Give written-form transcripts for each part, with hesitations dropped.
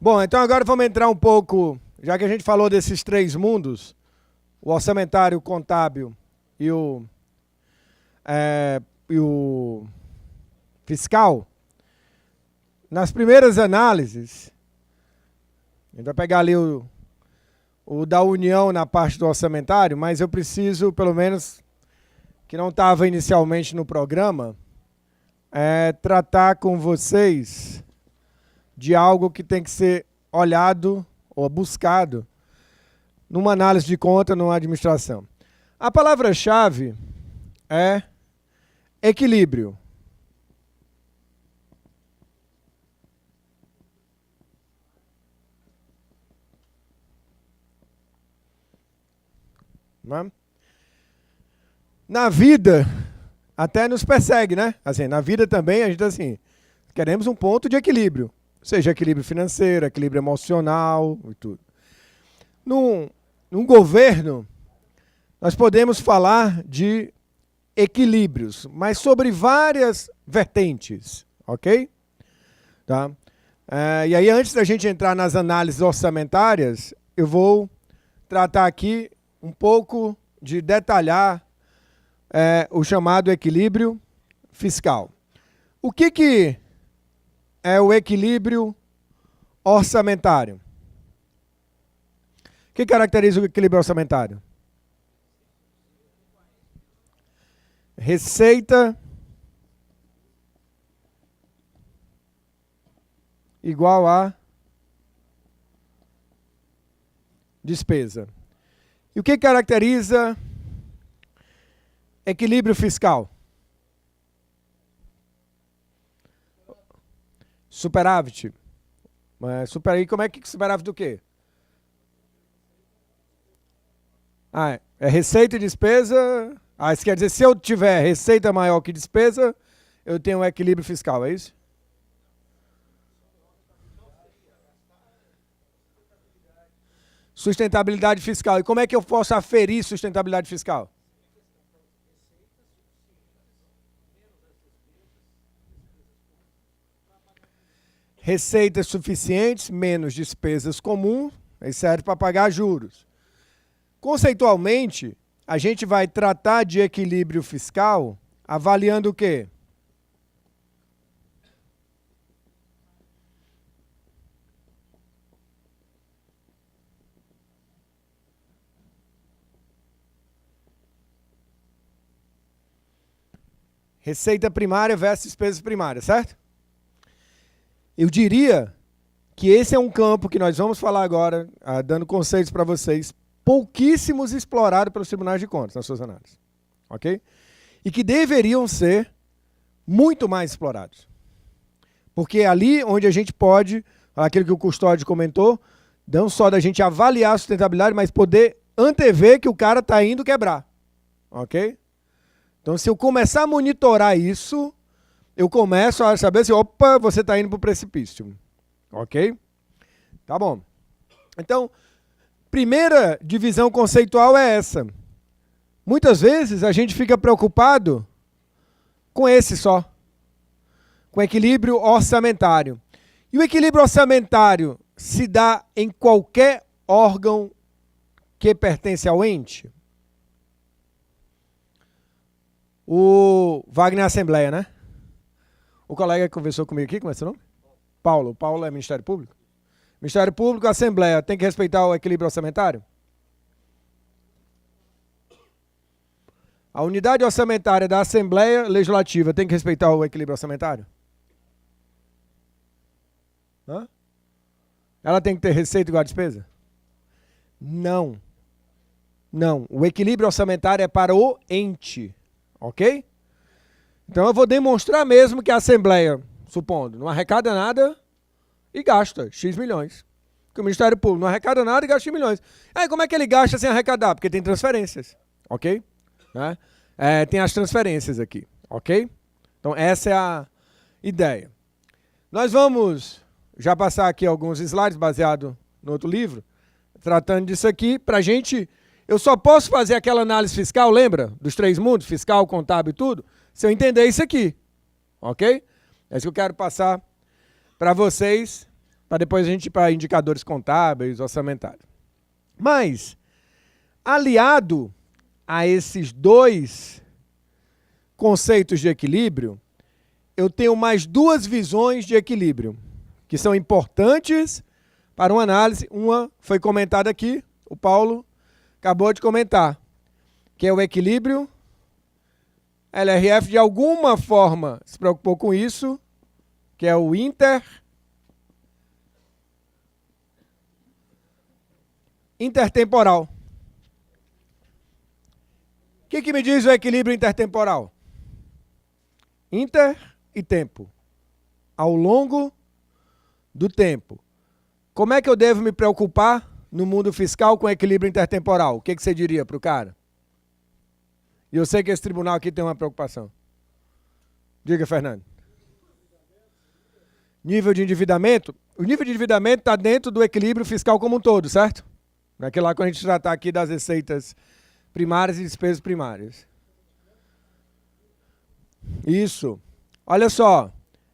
Bom, então agora vamos entrar um pouco, já que a gente falou desses três mundos, o orçamentário, o contábil e o fiscal. Nas primeiras análises, a gente vai pegar ali o da União na parte do orçamentário, mas eu preciso, pelo menos, que não estava inicialmente no programa, tratar com vocês de algo que tem que ser olhado ou buscado numa análise de conta, numa administração. A palavra-chave é equilíbrio. Na vida, até nos persegue, né? Assim, na vida também a gente assim, queremos um ponto de equilíbrio, seja equilíbrio financeiro, equilíbrio emocional e tudo. Num governo, nós podemos falar de equilíbrios, mas sobre várias vertentes, ok? Tá? E aí, antes da gente entrar nas análises orçamentárias, eu vou tratar aqui um pouco de detalhar o chamado equilíbrio fiscal. O que é o equilíbrio orçamentário? O que caracteriza o equilíbrio orçamentário? Receita igual a despesa. E o que caracteriza equilíbrio fiscal? Superávit. E como é que superávit do quê? É receita e despesa. Isso quer dizer, se eu tiver receita maior que despesa, eu tenho um equilíbrio fiscal, é isso? Sustentabilidade fiscal. E como é que eu posso aferir sustentabilidade fiscal? Receitas suficientes, menos despesas comuns, isso serve para pagar juros. Conceitualmente, a gente vai tratar de equilíbrio fiscal avaliando o quê? Receita primária versus despesas primárias, certo? Eu diria que esse é um campo que nós vamos falar agora, dando conceitos para vocês, pouquíssimos explorados pelos tribunais de contas nas suas análises. Ok? E que deveriam ser muito mais explorados. Porque é ali onde a gente pode, aquilo que o Custódio comentou, não só da gente avaliar a sustentabilidade, mas poder antever que o cara está indo quebrar. Ok? Então, se eu começar a monitorar isso, eu começo a saber se, opa, você está indo para o precipício. Ok? Tá bom. Então, primeira divisão conceitual é essa. Muitas vezes a gente fica preocupado com esse só, com equilíbrio orçamentário. E o equilíbrio orçamentário se dá em qualquer órgão que pertence ao ente? O Wagner Assembleia, né? O colega que conversou comigo aqui, como é seu nome? Paulo. Paulo é Ministério Público? Ministério Público, Assembleia, tem que respeitar o equilíbrio orçamentário? A unidade orçamentária da Assembleia Legislativa tem que respeitar o equilíbrio orçamentário? Ela tem que ter receita igual a despesa? Não. Não. O equilíbrio orçamentário é para o ente. Ok? Então eu vou demonstrar mesmo que a Assembleia, supondo, não arrecada nada e gasta X milhões. Que o Ministério Público não arrecada nada e gasta X milhões. Aí como é que ele gasta sem arrecadar? Porque tem transferências. Ok? Né? Tem as transferências aqui. Ok? Então essa é a ideia. Nós vamos já passar aqui alguns slides baseados no outro livro, tratando disso aqui, para a gente... Eu só posso fazer aquela análise fiscal, lembra? Dos três mundos, fiscal, contábil e tudo, se eu entender isso aqui. Ok? É isso que eu quero passar para vocês para depois a gente ir para indicadores contábeis, orçamentários. Mas, aliado a esses dois conceitos de equilíbrio, eu tenho mais duas visões de equilíbrio, que são importantes para uma análise. Uma foi comentada aqui, o Paulo acabou de comentar, que é o equilíbrio. LRF, de alguma forma, se preocupou com isso, que é o intertemporal. O que me diz o equilíbrio intertemporal? Inter e tempo. Ao longo do tempo. Como é que eu devo me preocupar no mundo fiscal com equilíbrio intertemporal? O que você diria para o cara? E eu sei que esse tribunal aqui tem uma preocupação. Diga, Fernando. Nível de endividamento? O nível de endividamento está dentro do equilíbrio fiscal como um todo, certo? Naquele lá quando a gente tratar aqui das receitas primárias e despesas primárias. Isso. Olha só.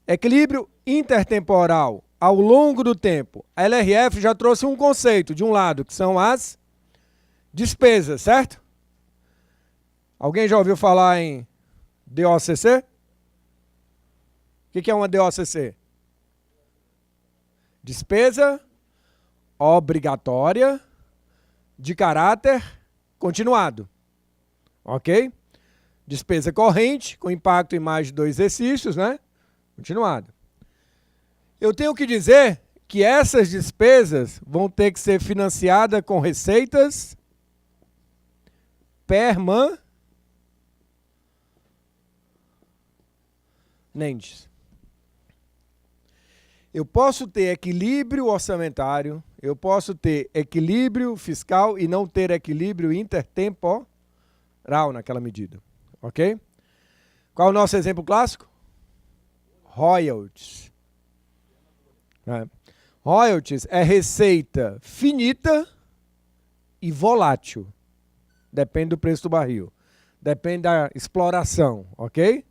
Equilíbrio intertemporal ao longo do tempo. A LRF já trouxe um conceito, de um lado, que são as despesas, certo? Alguém já ouviu falar em DOCC? O que é uma DOCC? Despesa obrigatória de caráter continuado. Ok? Despesa corrente, com impacto em mais de 2 exercícios, né? Continuado. Eu tenho que dizer que essas despesas vão ter que ser financiadas com receitas permanentes. Eu posso ter equilíbrio orçamentário, eu posso ter equilíbrio fiscal e não ter equilíbrio intertemporal naquela medida. Ok? Qual é o nosso exemplo clássico? Royalties. Royalties é receita finita e volátil. Depende do preço do barril. Depende da exploração, ok?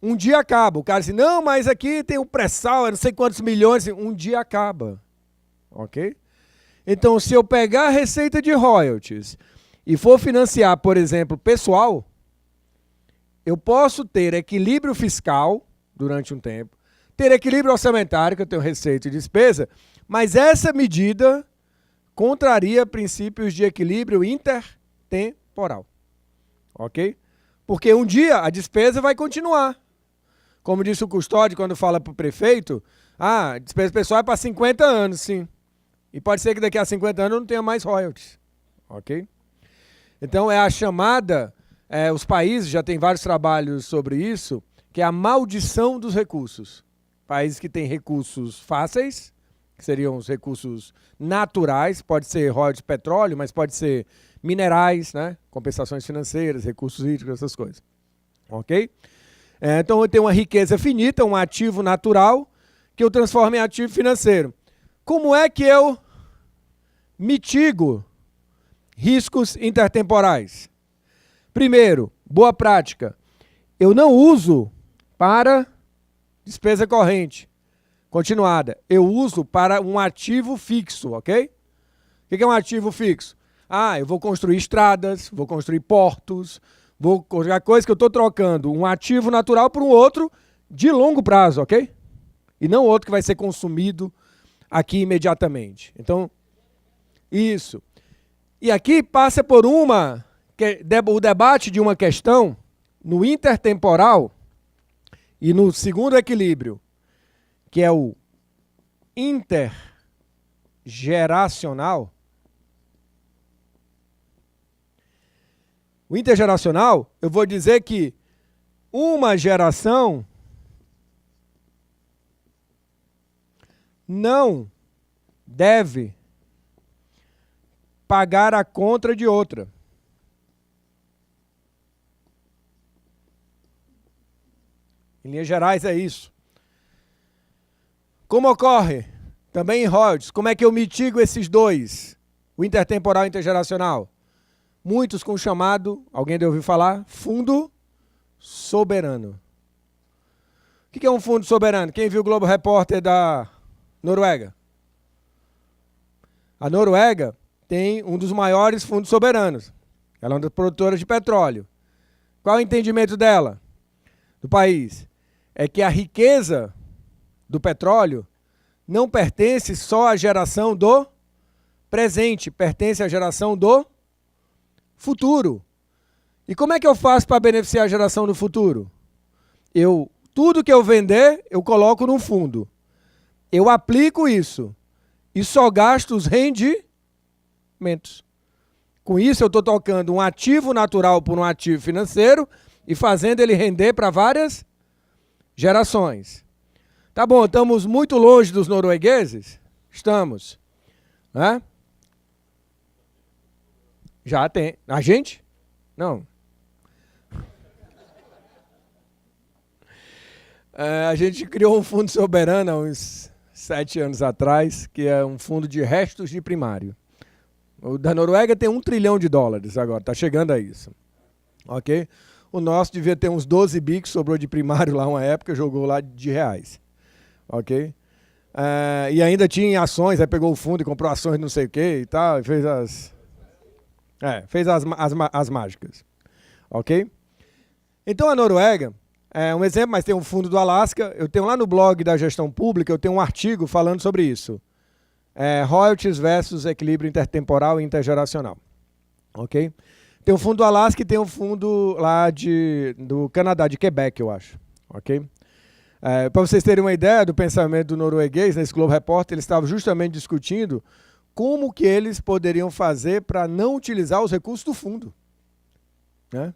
Um dia acaba. O cara diz, não, mas aqui tem o pré-sal, não sei quantos milhões. Um dia acaba. Ok? Então, se eu pegar a receita de royalties e for financiar, por exemplo, pessoal, eu posso ter equilíbrio fiscal durante um tempo, ter equilíbrio orçamentário, que eu tenho receita e despesa, mas essa medida contraria princípios de equilíbrio intertemporal. Ok? Porque um dia a despesa vai continuar. Como disse o custódio quando fala para o prefeito, a despesa pessoal é para 50 anos, sim. E pode ser que daqui a 50 anos não tenha mais royalties. Ok? Então é a chamada, os países já têm vários trabalhos sobre isso, que é a maldição dos recursos. Países que têm recursos fáceis, que seriam os recursos naturais, pode ser royalties de petróleo, mas pode ser minerais, né? Compensações financeiras, recursos hídricos, essas coisas. Ok? Então eu tenho uma riqueza finita, um ativo natural, que eu transformo em ativo financeiro. Como é que eu mitigo riscos intertemporais? Primeiro, boa prática. Eu não uso para despesa corrente continuada. Eu uso para um ativo fixo, ok? O que é um ativo fixo? Eu vou construir estradas, vou construir portos, vou construir coisa que eu estou trocando um ativo natural por um outro de longo prazo, ok? E não outro que vai ser consumido aqui imediatamente. Então, isso. E aqui passa por o debate de uma questão no intertemporal e no segundo equilíbrio, que é o intergeracional. O intergeracional, eu vou dizer que uma geração não deve pagar a conta de outra. Em linhas gerais é isso. Como ocorre? Também em royalties. Como é que eu mitigo esses dois? O intertemporal e o intergeracional. Muitos com o chamado, alguém já ouviu falar? Fundo soberano. O que é um fundo soberano? Quem viu o Globo Repórter da Noruega? A Noruega tem um dos maiores fundos soberanos. Ela é uma das produtoras de petróleo. Qual é o entendimento dela, do país? É que a riqueza do petróleo não pertence só à geração do presente, pertence à geração do futuro. E como é que eu faço para beneficiar a geração do futuro? Tudo que eu vender, eu coloco num fundo. Eu aplico isso e só gasto os rendimentos. Com isso, eu estou trocando um ativo natural por um ativo financeiro e fazendo ele render para várias gerações. Tá bom, estamos muito longe dos noruegueses? Estamos. Né? Já tem. A gente? Não. A gente criou um fundo soberano há uns 7 anos atrás, que é um fundo de restos de primário. O da Noruega tem $1 trilhão agora, está chegando a isso. Ok? O nosso devia ter uns 12 bi que sobrou de primário lá uma época, jogou lá de reais. Ok? E ainda tinha ações, aí pegou o fundo e comprou ações não sei o que e tal, e fez as mágicas. Ok? Então a Noruega é um exemplo, mas tem um fundo do Alasca. Eu tenho lá no blog da gestão pública, eu tenho um artigo falando sobre isso. Royalties versus equilíbrio intertemporal e intergeracional. Ok? Tem um fundo do Alasca e tem um fundo lá do Canadá, de Quebec, eu acho. Ok? Para vocês terem uma ideia do pensamento do norueguês, nesse Globo Repórter, eles estavam justamente discutindo como que eles poderiam fazer para não utilizar os recursos do fundo. Né?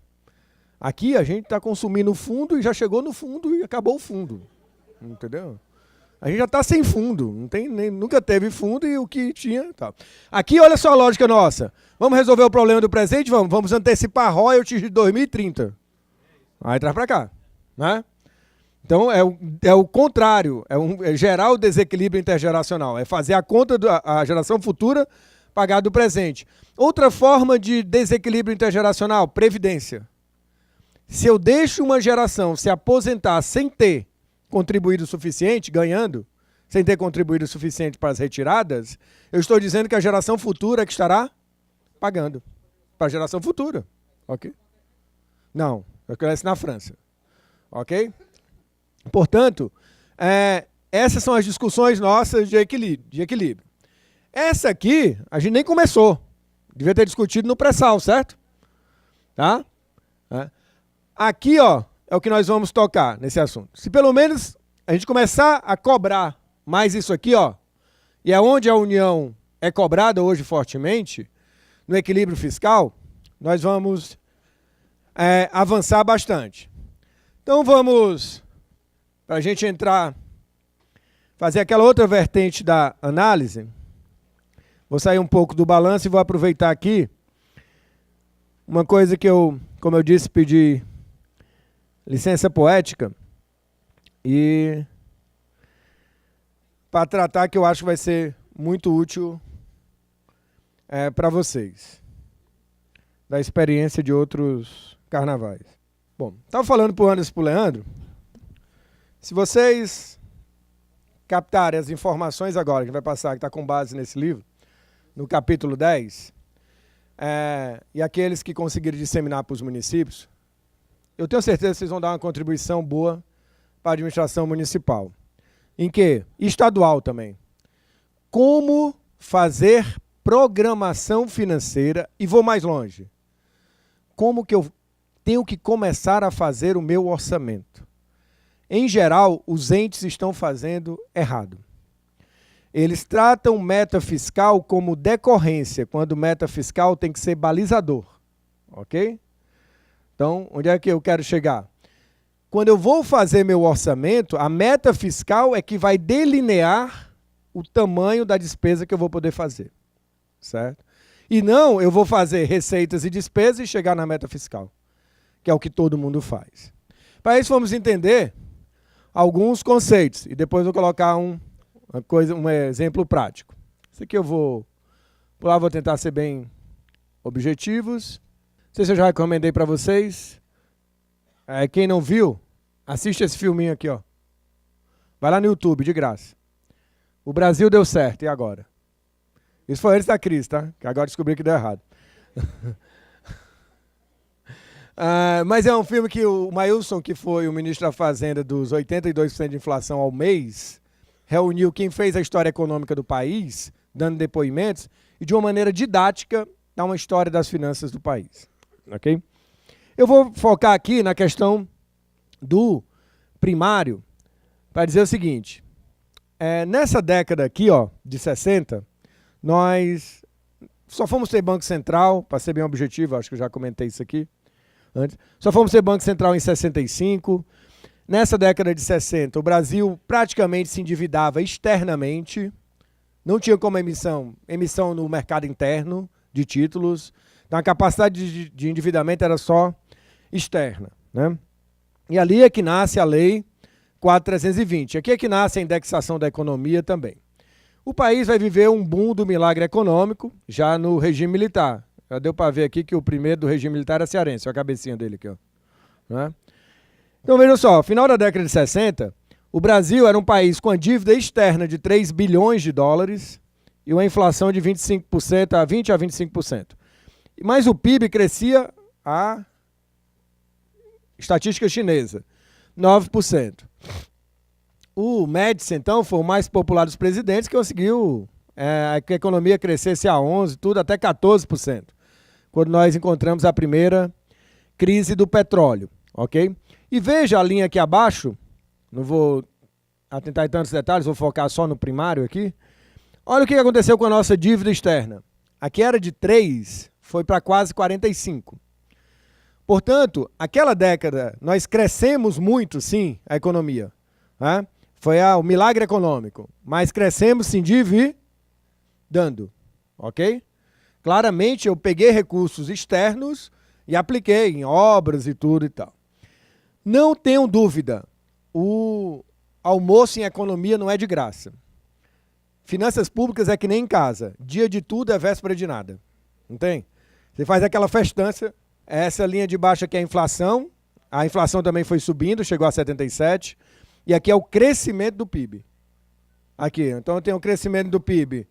Aqui a gente está consumindo o fundo e já chegou no fundo e acabou o fundo. Entendeu? A gente já está sem fundo, nunca teve fundo e o que tinha... Tá. Aqui, olha só a lógica nossa. Vamos resolver o problema do presente? Vamos antecipar royalties de 2030. Aí traz para cá. Né? Então, é o contrário, é gerar o desequilíbrio intergeracional, é fazer a conta da geração futura pagar do presente. Outra forma de desequilíbrio intergeracional, previdência. Se eu deixo uma geração se aposentar sem ter contribuído o suficiente, ganhando, sem ter contribuído o suficiente para as retiradas, eu estou dizendo que a geração futura é que estará pagando. Para a geração futura. Ok? Não, acontece na França. Ok? Portanto, essas são as discussões nossas de equilíbrio. Essa aqui, a gente nem começou. Devia ter discutido no pré-sal, certo? Tá? Aqui, ó, é o que nós vamos tocar nesse assunto. Se pelo menos a gente começar a cobrar mais isso aqui, ó, e é onde a União é cobrada hoje fortemente, no equilíbrio fiscal, nós vamos avançar bastante. Então vamos, para a gente entrar, fazer aquela outra vertente da análise, vou sair um pouco do balanço e vou aproveitar aqui uma coisa que eu, como eu disse, pedi licença poética e para tratar que eu acho que vai ser muito útil para vocês, da experiência de outros carnavais. Bom, estava falando para o Anderson e para o Leandro, se vocês captarem as informações agora, que vai passar, que está com base nesse livro, no capítulo 10, e aqueles que conseguirem disseminar para os municípios, eu tenho certeza que vocês vão dar uma contribuição boa para a administração municipal. Em que? Estadual também. Como fazer programação financeira, e vou mais longe. Como que eu tenho que começar a fazer o meu orçamento? Em geral, os entes estão fazendo errado. Eles tratam meta fiscal como decorrência, quando meta fiscal tem que ser balizador. Ok? Então, onde é que eu quero chegar? Quando eu vou fazer meu orçamento, a meta fiscal é que vai delinear o tamanho da despesa que eu vou poder fazer. Certo? E não, eu vou fazer receitas e despesas e chegar na meta fiscal, que é o que todo mundo faz. Para isso, vamos entender alguns conceitos. E depois eu vou colocar um exemplo prático. Isso aqui eu vou pular, vou tentar ser bem objetivos. Não sei se eu já recomendei para vocês. Quem não viu, assiste esse filminho aqui, ó. Vai lá no YouTube, de graça. O Brasil deu certo, e agora? Isso foi antes da crise, tá? Que agora descobri que deu errado. Mas é um filme que o Mailson, que foi o ministro da Fazenda dos 82% de inflação ao mês, reuniu quem fez a história econômica do país, dando depoimentos, e de uma maneira didática, dá uma história das finanças do país. Ok? Eu vou focar aqui na questão do primário, para dizer o seguinte. Nessa década aqui, ó, de 60, nós só fomos ter Banco Central, para ser bem objetivo, acho que eu já comentei isso aqui antes. Só fomos ter Banco Central em 65. Nessa década de 60, o Brasil praticamente se endividava externamente, não tinha como emissão no mercado interno de títulos, então a capacidade de endividamento era só externa, né? E ali é que nasce a Lei 4.320. Aqui é que nasce a indexação da economia também. O país vai viver um boom do milagre econômico já no regime militar. Já deu para ver aqui que o primeiro do regime militar era cearense, olha a cabecinha dele aqui, ó. Né? Então vejam só, final da década de 60, o Brasil era um país com a dívida externa de 3 bilhões de dólares e uma inflação de 25% a 20% a 25%. Mas o PIB crescia a estatística chinesa, 9%. O Médici, então, foi o mais popular dos presidentes, que conseguiu que a economia crescesse a 11%, tudo até 14%, quando nós encontramos a primeira crise do petróleo, ok? E veja a linha aqui abaixo, não vou atentar em tantos detalhes, vou focar só no primário aqui. Olha o que aconteceu com a nossa dívida externa. Aqui era de 3, foi para quase 45. Portanto, aquela década, nós crescemos muito, sim, a economia. Né? Foi o milagre econômico. Mas crescemos se endividando. Ok? Claramente, eu peguei recursos externos e apliquei em obras e tudo e tal. Não tenham dúvida, o almoço em economia não é de graça. Finanças públicas é que nem em casa. Dia de tudo é véspera de nada. Não tem? Você faz aquela festança. Essa linha de baixo aqui é a inflação. A inflação também foi subindo, chegou a 77. E aqui é o crescimento do PIB. Aqui, então eu tenho o crescimento do PIB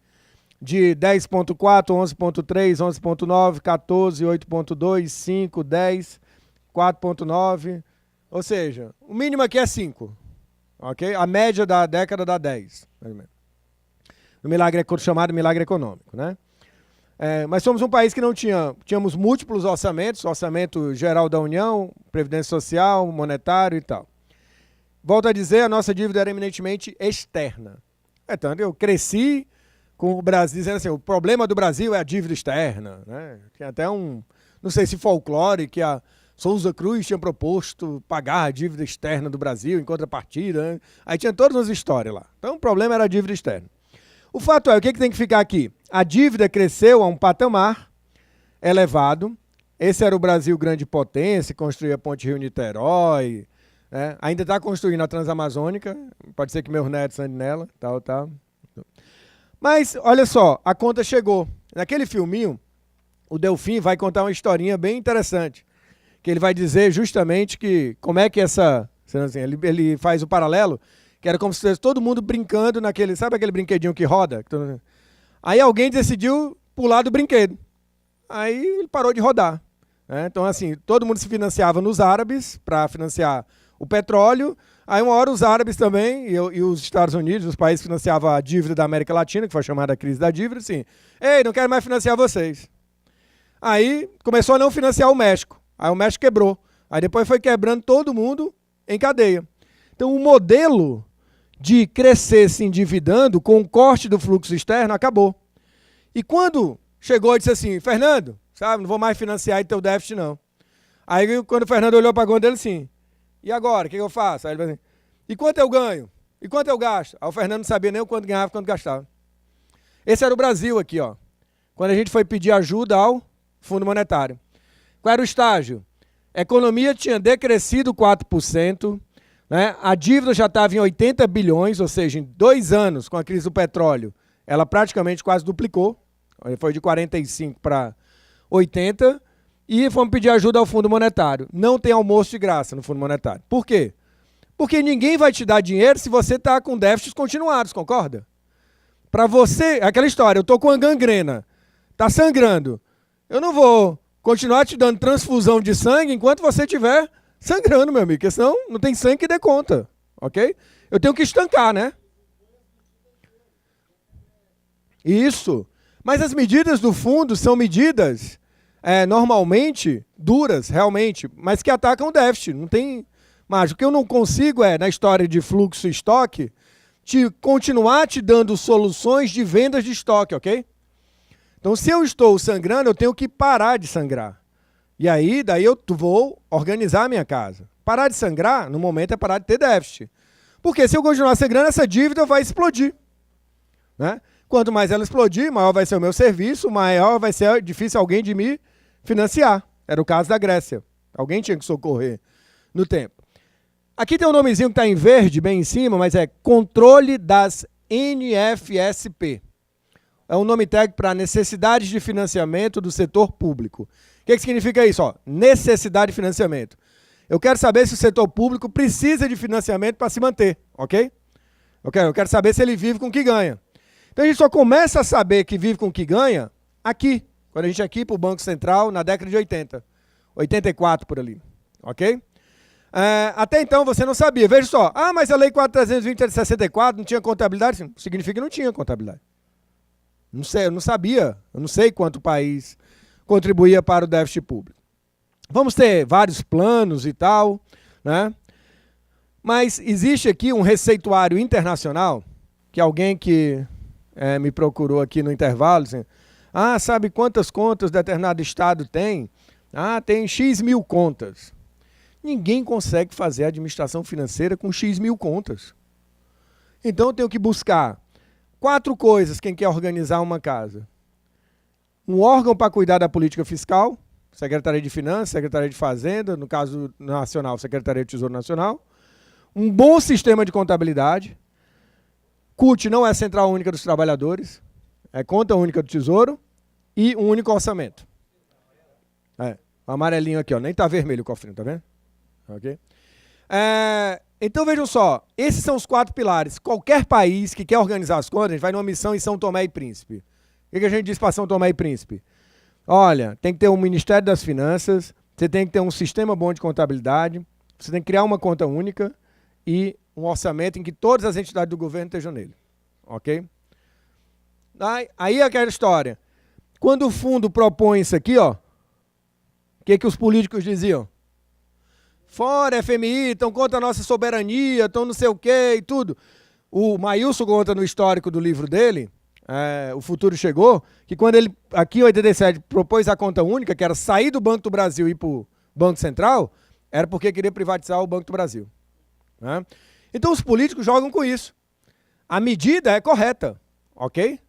de 10,4, 11,3, 11,9, 14, 8,2, 5, 10, 4,9. Ou seja, o mínimo aqui é 5. Okay? A média da década dá 10. No milagre, chamado milagre econômico, né? Mas somos um país que não tínhamos múltiplos orçamentos, orçamento geral da União, previdência social, monetário e tal. Volto a dizer, a nossa dívida era eminentemente externa. Tanto eu cresci com o Brasil dizendo assim, o problema do Brasil é a dívida externa. Né? Tem até não sei se folclore, que a Souza Cruz tinha proposto pagar a dívida externa do Brasil em contrapartida. Né? Aí tinha todas as histórias lá. Então o problema era a dívida externa. O fato é, o que tem que ficar aqui? A dívida cresceu a um patamar elevado. Esse era o Brasil grande potência, construía a Ponte Rio-Niterói, né? Ainda está construindo a Transamazônica, pode ser que meus netos andem nela, tal. Mas, olha só, a conta chegou. Naquele filminho, o Delfim vai contar uma historinha bem interessante, que ele vai dizer justamente que, como é que essa... Assim, ele faz o paralelo, que era como se fosse todo mundo brincando naquele... Sabe aquele brinquedinho que roda? Aí alguém decidiu pular do brinquedo. Aí ele parou de rodar. Né? Então, assim, todo mundo se financiava nos árabes para financiar o petróleo. Aí, uma hora, os árabes também e os Estados Unidos, os países que financiavam a dívida da América Latina, que foi chamada a crise da dívida, assim, ei, não quero mais financiar vocês. Aí, começou a não financiar o México. Aí, o México quebrou. Aí, depois foi quebrando todo mundo em cadeia. Então, o modelo de crescer se endividando com o corte do fluxo externo acabou. E quando chegou e disse assim, Fernando, sabe, não vou mais financiar teu déficit, não. Aí, quando o Fernando olhou para a conta dele, assim, e agora, o que eu faço? Aí ele falou assim, e quanto eu ganho? E quanto eu gasto? Aí o Fernando não sabia nem o quanto ganhava e quanto gastava. Esse era o Brasil aqui, ó. Quando a gente foi pedir ajuda ao Fundo Monetário. Qual era o estágio? A economia tinha decrescido 4%, né? A dívida já estava em 80 bilhões, ou seja, em 2 anos, com a crise do petróleo, ela praticamente quase duplicou. Foi de 45 para 80, e fomos pedir ajuda ao Fundo Monetário. Não tem almoço de graça no Fundo Monetário. Por quê? Porque ninguém vai te dar dinheiro se você está com déficits continuados, concorda? para você, aquela história, eu estou com uma gangrena, está sangrando. Eu não vou continuar te dando transfusão de sangue enquanto você estiver sangrando, meu amigo, porque senão não tem sangue que dê conta, ok? Eu tenho que estancar, né? Isso. Mas as medidas do fundo são medidas normalmente duras, realmente, mas que atacam o déficit. Não tem mágica. O que eu não consigo na história de fluxo e estoque, continuar te dando soluções de vendas de estoque, ok? Então, se eu estou sangrando, eu tenho que parar de sangrar. E aí, daí eu vou organizar a minha casa. Parar de sangrar, no momento, é parar de ter déficit. Porque se eu continuar sangrando, essa dívida vai explodir, né? Quanto mais ela explodir, maior vai ser o meu serviço, maior vai ser difícil alguém de me financiar. Era o caso da Grécia. Alguém tinha que socorrer no tempo. Aqui tem um nomezinho que está em verde, bem em cima, mas é Controle das NFSP. É um nome técnico para necessidades de financiamento do setor público. O que significa isso? Necessidade de financiamento. Eu quero saber se o setor público precisa de financiamento para se manter, ok? Eu quero saber se ele vive com o que ganha. Então a gente só começa a saber que vive com o que ganha aqui, quando a gente é aqui para o Banco Central, na década de 80, 84 por ali, ok? Até então você não sabia. Veja só, mas a Lei 4.320 é de 64, não tinha contabilidade? Significa que não tinha contabilidade. Não sei, eu não sabia, eu não sei quanto o país contribuía para o déficit público. Vamos ter vários planos e tal, né? Mas existe aqui um receituário internacional, que alguém que me procurou aqui no intervalo, assim, sabe quantas contas determinado estado tem? Tem X mil contas. Ninguém consegue fazer administração financeira com X mil contas. Então eu tenho que buscar 4 coisas quem quer organizar uma casa. Um órgão para cuidar da política fiscal, Secretaria de Finanças, Secretaria de Fazenda, no caso nacional, Secretaria de Tesouro Nacional. Um bom sistema de contabilidade. CUT não é Central Única dos Trabalhadores, é Conta Única do Tesouro e um único orçamento. O amarelinho aqui, nem está vermelho o cofrinho, tá vendo? Ok? Então vejam só, esses são os 4 pilares. Qualquer país que quer organizar as contas, a gente vai numa missão em São Tomé e Príncipe. O que a gente diz para São Tomé e Príncipe? Olha, tem que ter um Ministério das Finanças, você tem que ter um sistema bom de contabilidade, você tem que criar uma conta única e um orçamento em que todas as entidades do governo estejam nele. Ok? Aí é aquela história. Quando o fundo propõe isso aqui, o que os políticos diziam? Fora FMI, estão contra a nossa soberania, estão não sei o quê e tudo. O Maílson conta no histórico do livro dele, O Futuro Chegou, que quando ele, aqui em 87, propôs a conta única, que era sair do Banco do Brasil e ir para o Banco Central, era porque queria privatizar o Banco do Brasil. Né? Então os políticos jogam com isso. A medida é correta, ok?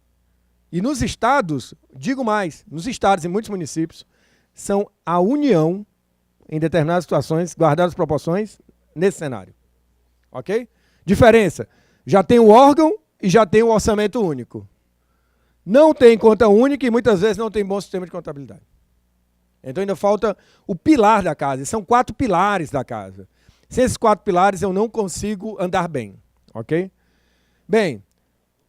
E nos estados, digo mais, nos estados e muitos municípios, são a união, em determinadas situações, guardadas as proporções, nesse cenário. Ok? Diferença, já tem o órgão e já tem o orçamento único. Não tem conta única e muitas vezes não tem bom sistema de contabilidade. Então ainda falta o pilar da casa. São 4 pilares da casa. Sem esses 4 pilares eu não consigo andar bem. Ok? Bem,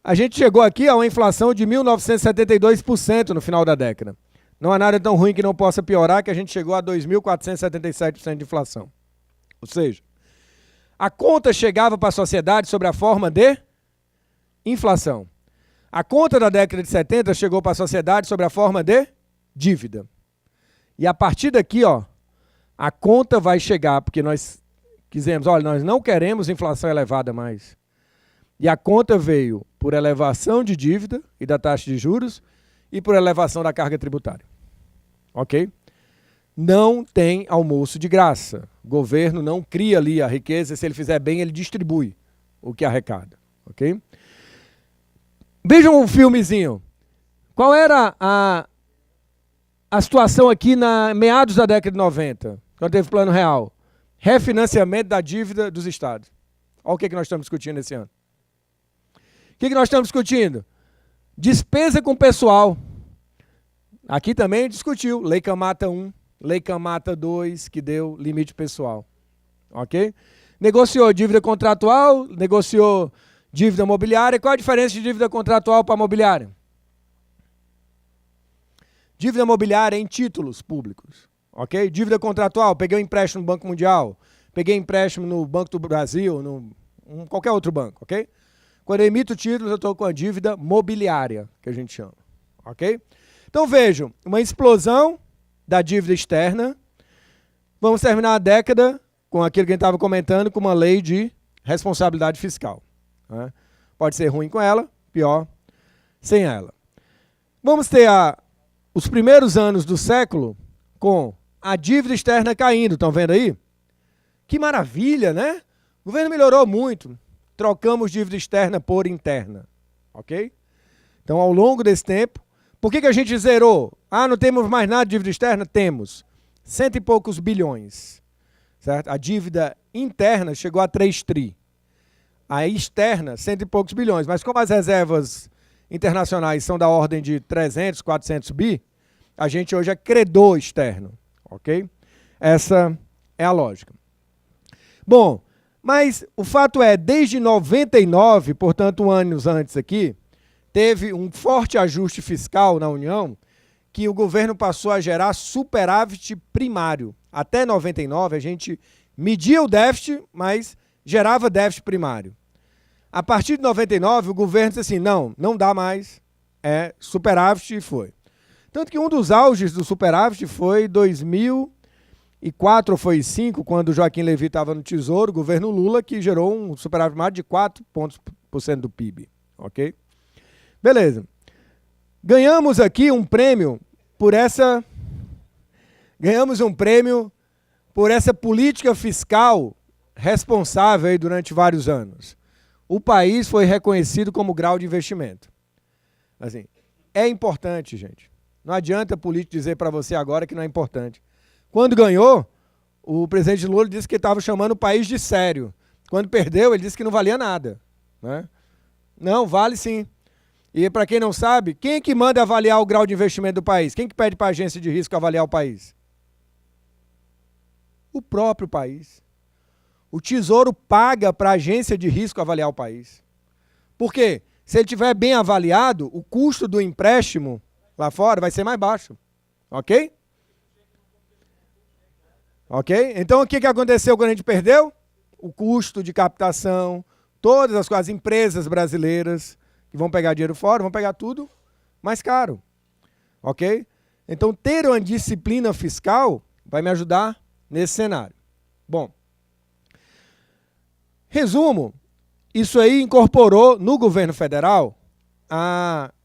a gente chegou aqui a uma inflação de 1.972% no final da década. Não há nada tão ruim que não possa piorar, que a gente chegou a 2.477% de inflação. Ou seja, a conta chegava para a sociedade sob a forma de inflação. A conta da década de 70 chegou para a sociedade sob a forma de dívida. E a partir daqui, a conta vai chegar, porque nós quisemos, nós não queremos inflação elevada mais. E a conta veio por elevação de dívida e da taxa de juros e por elevação da carga tributária. Ok? Não tem almoço de graça. O governo não cria ali a riqueza, se ele fizer bem, ele distribui o que arrecada. Ok? Vejam um filmezinho. Qual era a situação aqui na meados da década de 90, quando teve plano real? Refinanciamento da dívida dos estados. Olha o que nós estamos discutindo esse ano. O que nós estamos discutindo? Despesa com pessoal. Aqui também discutiu. Lei Camata 1, Lei Camata 2, que deu limite pessoal. Ok? Negociou dívida contratual, negociou Dívida mobiliária. Qual a diferença de dívida contratual para mobiliária? Dívida mobiliária em títulos públicos. Ok? Dívida contratual, peguei um empréstimo no Banco Mundial, peguei empréstimo no Banco do Brasil, em qualquer outro banco. Ok? Quando eu emito títulos, eu estou com a dívida mobiliária, que a gente chama. Ok? Então vejam, uma explosão da dívida externa. Vamos terminar a década com aquilo que a gente estava comentando, com uma lei de responsabilidade fiscal. Né? Pode ser ruim com ela, pior sem ela. Vamos ter os primeiros anos do século com a dívida externa caindo, estão vendo aí? Que maravilha, né? O governo melhorou muito. Trocamos dívida externa por interna. Ok? Então, ao longo desse tempo, por que a gente zerou? Não temos mais nada de dívida externa? Temos. 100 e poucos bilhões. Certo? A dívida interna chegou a 3 tri. A externa, 100 e poucos bilhões. Mas como as reservas internacionais são da ordem de 300, 400 bi, a gente hoje é credor externo. Ok? Essa é a lógica. Bom, mas o fato é, desde 99, portanto, anos antes aqui, teve um forte ajuste fiscal na União, que o governo passou a gerar superávit primário. Até 99, a gente media o déficit, mas gerava déficit primário. A partir de 99, o governo disse assim, não dá mais, é superávit e foi. Tanto que um dos auges do superávit foi 2004 ou foi 2005, quando o Joaquim Levy estava no Tesouro, o governo Lula, que gerou um superávit primário de 4% do PIB. Ok? Beleza. Ganhamos aqui um prêmio por essa política fiscal responsável aí durante vários anos. O país foi reconhecido como grau de investimento. Assim, é importante, gente. Não adianta político dizer para você agora que não é importante. Quando ganhou, o presidente Lula disse que estava chamando o país de sério. Quando perdeu, ele disse que não valia nada. Né? Não, vale sim. E para quem não sabe, quem é que manda avaliar o grau de investimento do país? Quem que pede para a agência de risco avaliar o país? O próprio país. O Tesouro paga para a agência de risco avaliar o país. Por quê? Se ele estiver bem avaliado, o custo do empréstimo lá fora vai ser mais baixo. Ok? Ok? Então o que aconteceu quando a gente perdeu? O custo de captação, todas as empresas brasileiras que vão pegar dinheiro fora, vão pegar tudo mais caro. Ok? Então, ter uma disciplina fiscal vai me ajudar nesse cenário. Bom, resumo, isso aí incorporou no governo federal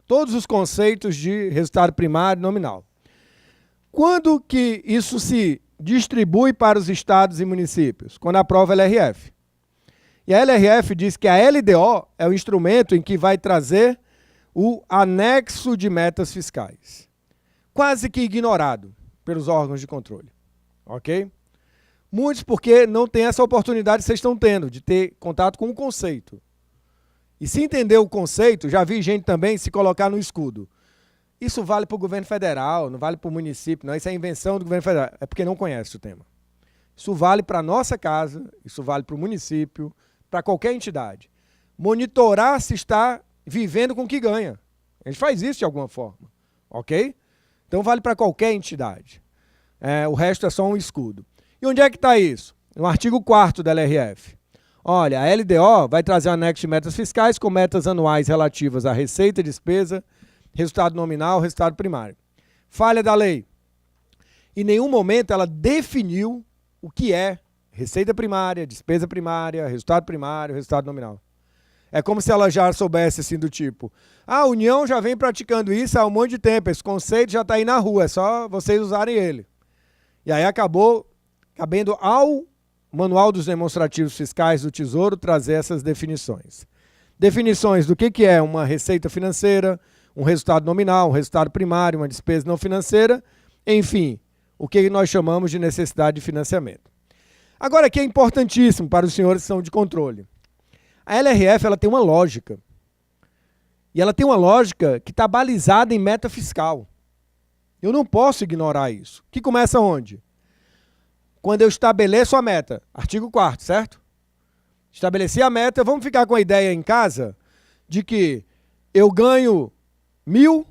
todos os conceitos de resultado primário e nominal. Quando que isso se distribui para os estados e municípios? Quando aprova a LRF. E a LRF diz que a LDO é o instrumento em que vai trazer o anexo de metas fiscais. Quase que ignorado pelos órgãos de controle. Ok? Muitos porque não tem essa oportunidade que vocês estão tendo, de ter contato com o conceito. E se entender o conceito, já vi gente também se colocar no escudo. Isso vale para o governo federal, não vale para o município, não. Isso é invenção do governo federal. É porque não conhece o tema. Isso vale para a nossa casa, isso vale para o município, para qualquer entidade. Monitorar se está vivendo com o que ganha. A gente faz isso de alguma forma. Ok? Então vale para qualquer entidade. O resto é só um escudo. E onde é que está isso? No artigo 4º da LRF. Olha, a LDO vai trazer um anexo de metas fiscais com metas anuais relativas à receita e despesa, resultado nominal, resultado primário. Falha da lei. Em nenhum momento ela definiu o que é receita primária, despesa primária, resultado primário, resultado nominal. É como se ela já soubesse assim do tipo, a União já vem praticando isso há um monte de tempo, esse conceito já está aí na rua, é só vocês usarem ele. E aí acabou cabendo ao Manual dos Demonstrativos Fiscais do Tesouro trazer essas definições. Definições do que é uma receita financeira, um resultado nominal, um resultado primário, uma despesa não financeira, enfim, o que nós chamamos de necessidade de financiamento. Agora, aqui é importantíssimo para os senhores que são de controle. A LRF ela tem uma lógica. E ela tem uma lógica que está balizada em meta fiscal. Eu não posso ignorar isso. Que começa onde? Quando eu estabeleço a meta. Artigo 4º, certo? Estabeleci a meta, vamos ficar com a ideia em casa de que eu ganho 1.000,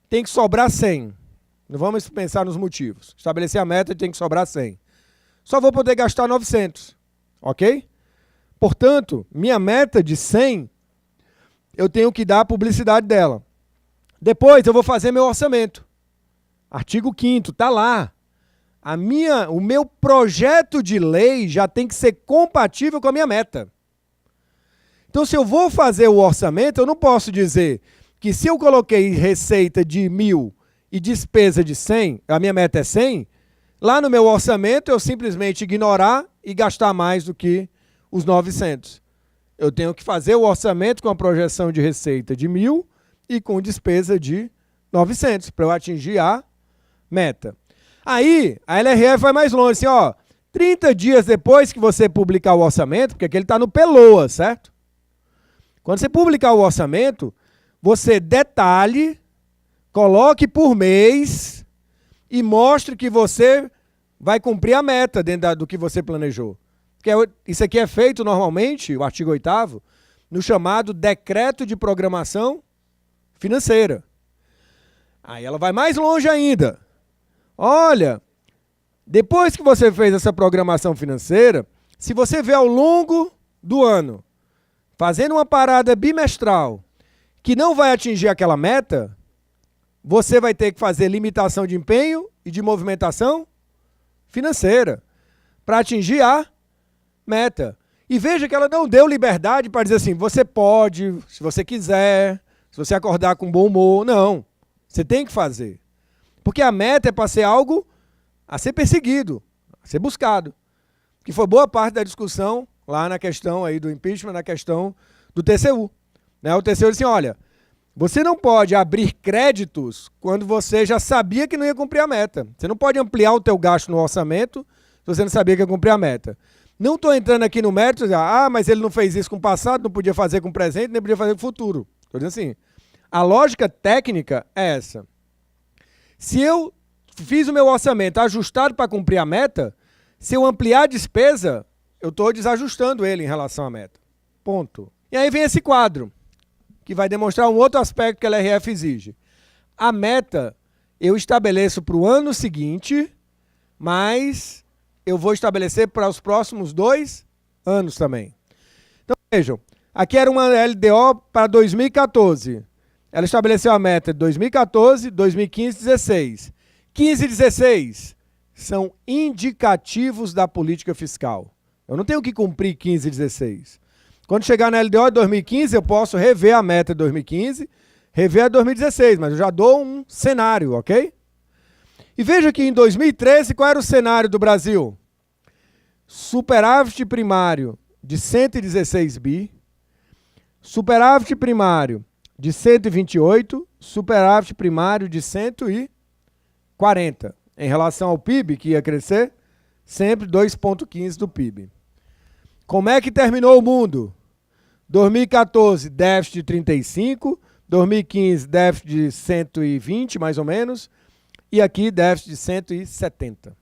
tem que sobrar 100. Não vamos pensar nos motivos. Estabeleci a meta, tem que sobrar 100. Só vou poder gastar 900, ok? Portanto, minha meta de 100, eu tenho que dar a publicidade dela. Depois eu vou fazer meu orçamento. Artigo 5º, está lá. O meu projeto de lei já tem que ser compatível com a minha meta. Então, se eu vou fazer o orçamento, eu não posso dizer que se eu coloquei receita de 1.000 e despesa de 100, a minha meta é 100, lá no meu orçamento eu simplesmente ignorar e gastar mais do que os 900. Eu tenho que fazer o orçamento com a projeção de receita de 1.000 e com despesa de 900, para eu atingir a meta. Aí, a LRF vai mais longe, assim, ó, 30 dias depois que você publicar o orçamento, porque aqui ele está no PELOA, certo? Quando você publicar o orçamento, você detalhe, coloque por mês e mostre que você vai cumprir a meta dentro do que você planejou. Porque isso aqui é feito normalmente, o artigo 8º, no chamado Decreto de Programação Financeira. Aí ela vai mais longe ainda. Olha, depois que você fez essa programação financeira, se você vê ao longo do ano, fazendo uma parada bimestral, que não vai atingir aquela meta, você vai ter que fazer limitação de empenho e de movimentação financeira para atingir a meta. E veja que ela não deu liberdade para dizer assim, você pode, se você quiser, se você acordar com bom humor. Não, você tem que fazer. Porque a meta é para ser algo a ser perseguido, a ser buscado. Que foi boa parte da discussão lá na questão aí do impeachment, na questão do TCU. O TCU disse assim, olha, você não pode abrir créditos quando você já sabia que não ia cumprir a meta. Você não pode ampliar o teu gasto no orçamento se você não sabia que ia cumprir a meta. Não estou entrando aqui no mérito, mas ele não fez isso com o passado, não podia fazer com o presente, nem podia fazer com o futuro. Estou dizendo assim, a lógica técnica é essa. Se eu fiz o meu orçamento ajustado para cumprir a meta, se eu ampliar a despesa, eu estou desajustando ele em relação à meta. Ponto. E aí vem esse quadro, que vai demonstrar um outro aspecto que a LRF exige. A meta eu estabeleço para o ano seguinte, mas eu vou estabelecer para os próximos 2 anos também. Então, vejam, aqui era uma LDO para 2014. Ela estabeleceu a meta de 2014, 2015 e 2016. 15 e 16 são indicativos da política fiscal. Eu não tenho que cumprir 15 e 16. Quando chegar na LDO de 2015, eu posso rever a meta de 2015, rever a 2016, mas eu já dou um cenário, ok? E veja que em 2013, qual era o cenário do Brasil? Superávit primário de 116 bi, superávit primário de 128, superávit primário de 140. Em relação ao PIB, que ia crescer, sempre 2,15 do PIB. Como é que terminou o mundo? 2014, déficit de 35, 2015, déficit de 120, mais ou menos, e aqui déficit de 170.